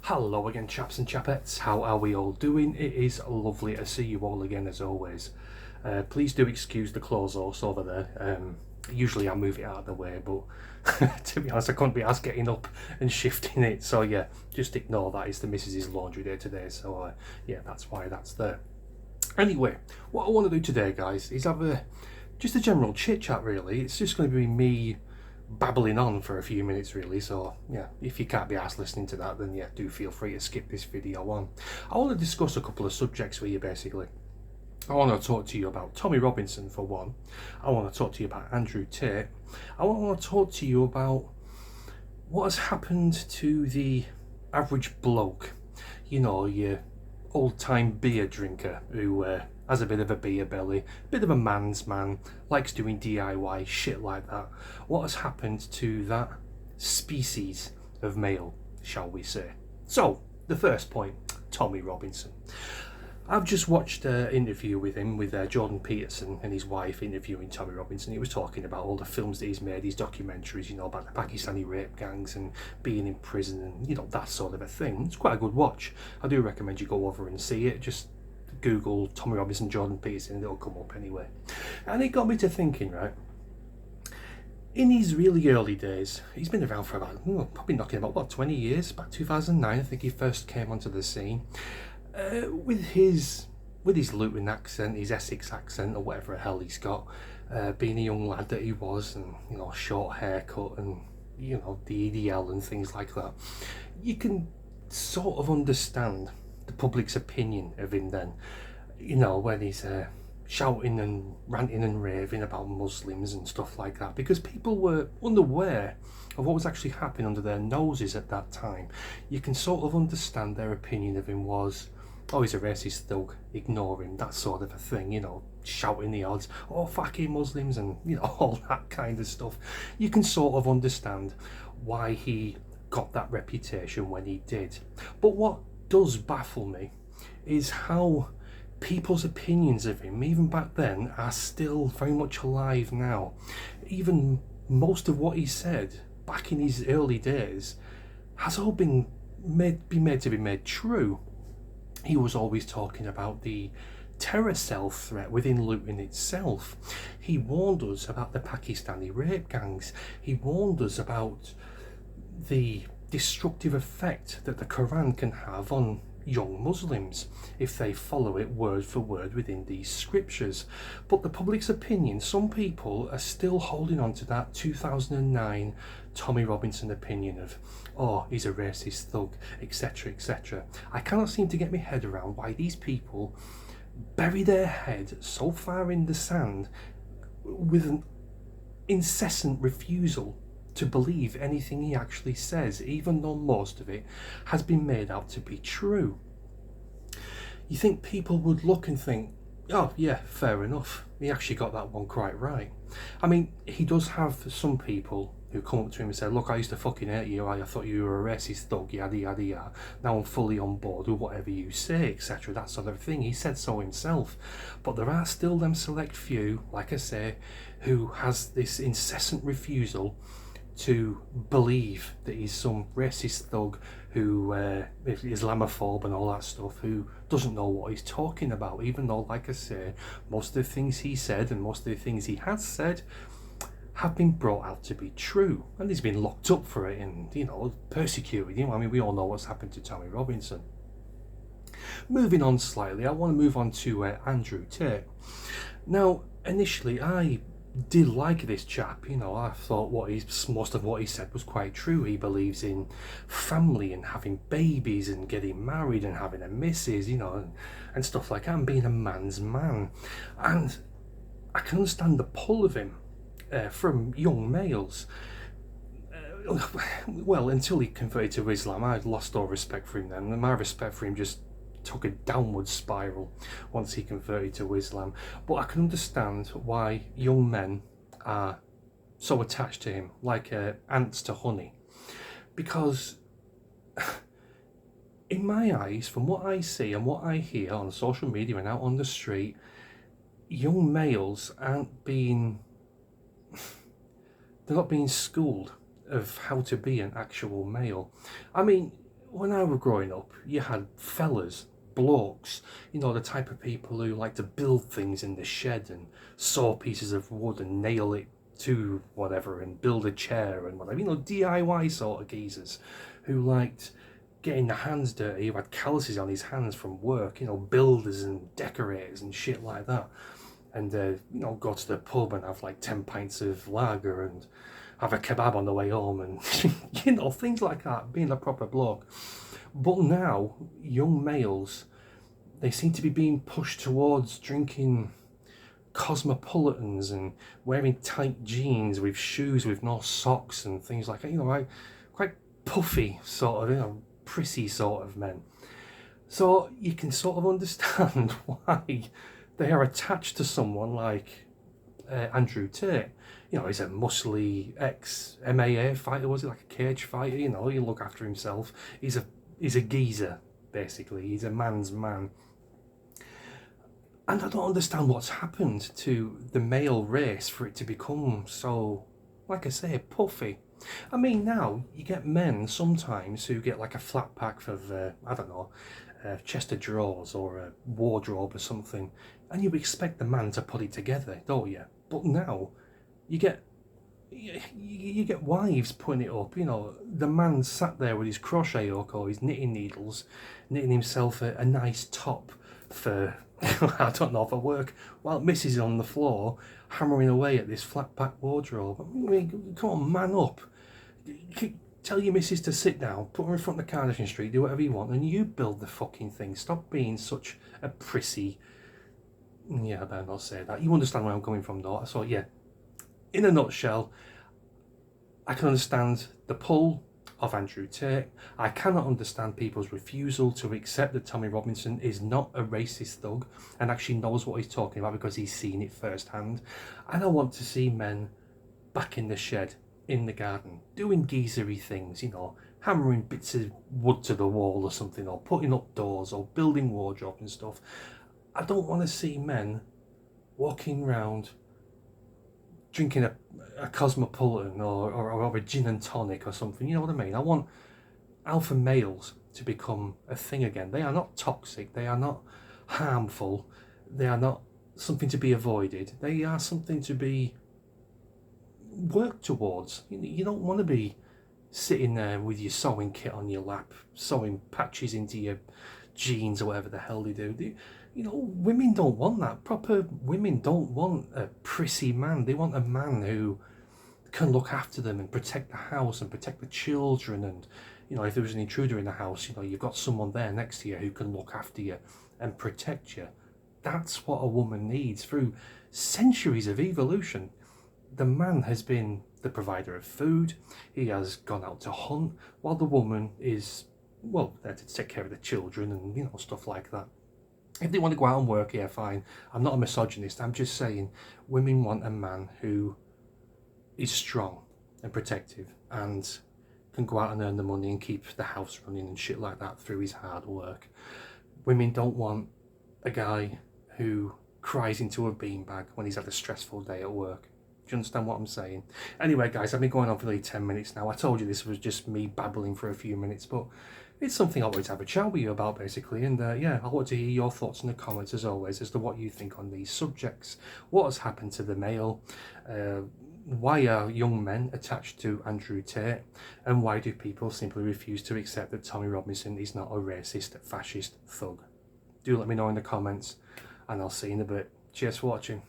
Hello again, chaps and chapettes. How are we all doing? It is lovely to see you all again as always. Please do excuse the clothes horse over there. Usually I move it out of the way, but to be honest I couldn't be asked getting up and shifting it, so yeah, just ignore that. It's the missus's laundry day today, so yeah, that's why that's there. Anyway, what I want to do today, guys, is have just a general chit chat really. It's just going to be me babbling on for a few minutes really, so yeah, if you can't be asked listening to that, then yeah, do feel free to skip this video on. I want to discuss a couple of subjects with you basically. I want to talk to you about Tommy Robinson for one. I want to talk to you about Andrew Tate. I want to talk to you about what has happened to the average bloke, you know, your old-time beer drinker who has a bit of a beer belly, bit of a man's man, likes doing DIY shit like that. What has happened to that species of male, shall we say? So, the first point, Tommy Robinson. I've just watched an interview with him, with Jordan Peterson and his wife interviewing Tommy Robinson. He was talking about all the films that he's made, his documentaries, you know, about the Pakistani rape gangs and being in prison and, you know, that sort of a thing. It's quite a good watch. I do recommend you go over and see it. Just Google Tommy Robinson, Jordan Peterson, and it'll come up anyway. And it got me to thinking, right? In his really early days, he's been around for about, probably knocking about, 20 years? About 2009, I think he first came onto the scene. With his Luton accent, his Essex accent, or whatever the hell he's got, being a young lad that he was, and you know, short haircut, and you know, the EDL and things like that, you can sort of understand the public's opinion of him then. You know, when he's shouting and ranting and raving about Muslims and stuff like that, because people were unaware of what was actually happening under their noses at that time. You can sort of understand their opinion of him was, oh, he's a racist thug, ignore him, that sort of a thing, you know, shouting the odds, oh, fucking Muslims, and, you know, all that kind of stuff. You can sort of understand why he got that reputation when he did. But what does baffle me is how people's opinions of him, even back then, are still very much alive now. Even most of what he said back in his early days has all been made to be made true. He was always talking about the terror cell threat within Luton itself. He warned us about the Pakistani rape gangs. He warned us about the destructive effect that the Quran can have on young Muslims if they follow it word for word within these scriptures. But the public's opinion, some people are still holding on to that 2009 Tommy Robinson opinion of, oh, he's a racist thug, etc, etc. I cannot seem to get my head around why these people bury their head so far in the sand with an incessant refusal to believe anything he actually says, even though most of it has been made out to be true. You think people would look and think, oh yeah, fair enough, he actually got that one quite right. I mean, he does have some people who come up to him and say, look, I used to fucking hate you, I thought you were a racist thug, yada yada yada, now I'm fully on board with whatever you say, etc, that sort of thing. He said so himself. But there are still them select few, like I say, who has this incessant refusal to believe that he's some racist thug who is Islamophobe and all that stuff, who doesn't know what he's talking about, even though, like I say, most of the things he said and most of the things he has said have been brought out to be true, and he's been locked up for it and, you know, persecuted. You know, I mean, we all know what's happened to Tommy Robinson. Moving on slightly, I want to move on to Andrew Tate. Now, initially, I did like this chap. You know, I thought most of what he said was quite true. He believes in family and having babies and getting married and having a missus, you know, and stuff like that, and being a man's man. And I can understand the pull of him from young males. Well, until he converted to Islam, I lost all respect for him then, and my respect for him just took a downward spiral once he converted to Islam. But I can understand why young men are so attached to him, like ants to honey, because in my eyes, from what I see and what I hear on social media and out on the street, young males aren't being they're not being schooled of how to be an actual male. I mean, when I was growing up, you had fellas, blokes, you know, the type of people who like to build things in the shed and saw pieces of wood and nail it to whatever and build a chair and whatever, you know, DIY sort of geezers who liked getting their hands dirty, who had calluses on his hands from work, you know, builders and decorators and shit like that. And, you know, go to the pub and have like 10 pints of lager and have a kebab on the way home and, you know, things like that, being a proper bloke. But now, young males, they seem to be being pushed towards drinking cosmopolitans and wearing tight jeans with shoes with no socks and things like that, you know, like quite puffy sort of, you know, prissy sort of men. So you can sort of understand why they are attached to someone like Andrew Tate. You know, he's a muscly ex-MAA fighter, was he, like a cage fighter, you know, he'll look after himself. He's a geezer, basically. He's a man's man. And I don't understand what's happened to the male race for it to become so, like I say, puffy. I mean, now you get men sometimes who get like a flat pack of, I don't know, a chest of drawers or a wardrobe or something, and you expect the man to put it together, don't you? But now you get wives putting it up. You know, the man sat there with his crochet hook or his knitting needles, knitting himself a nice top for I don't know, for work, while Mrs. is on the floor hammering away at this flat pack wardrobe. I mean, come on, man up. Tell your missus to sit down, put her in front of the Carnation Street, do whatever you want, and you build the fucking thing. Stop being such a prissy. Yeah, I better not say that. You understand where I'm coming from, though. So, yeah, in a nutshell, I can understand the pull of Andrew Tate. I cannot understand people's refusal to accept that Tommy Robinson is not a racist thug and actually knows what he's talking about because he's seen it firsthand. And I want to see men back in the shed, in the garden, doing geezery things, you know, hammering bits of wood to the wall or something, or putting up doors, or building wardrobe and stuff. I don't want to see men walking around drinking a cosmopolitan or a gin and tonic or something, you know what I mean? I want alpha males to become a thing again. They are not toxic, they are not harmful, they are not something to be avoided, they are something to be worked towards. You don't want to be sitting there with your sewing kit on your lap, sewing patches into your jeans or whatever the hell they do. You know, women don't want that. Proper women don't want a prissy man. They want a man who can look after them and protect the house and protect the children. And, you know, if there was an intruder in the house, you know, you've got someone there next to you who can look after you and protect you. That's what a woman needs. Through centuries of evolution, the man has been the provider of food. He has gone out to hunt, while the woman is, well, there to take care of the children and, you know, stuff like that. If they want to go out and work, yeah, fine. I'm not a misogynist. I'm just saying women want a man who is strong and protective and can go out and earn the money and keep the house running and shit like that through his hard work. Women don't want a guy who cries into a beanbag when he's had a stressful day at work. Do you understand what I'm saying? Anyway, guys, I've been going on for nearly 10 minutes now. I told you this was just me babbling for a few minutes, but it's something I wanted to have a chat with you about, basically. And yeah, I want to hear your thoughts in the comments, as always, as to what you think on these subjects. What has happened to the male? Why are young men attached to Andrew Tate? And why do people simply refuse to accept that Tommy Robinson is not a racist, fascist thug? Do let me know in the comments, and I'll see you in a bit. Cheers for watching.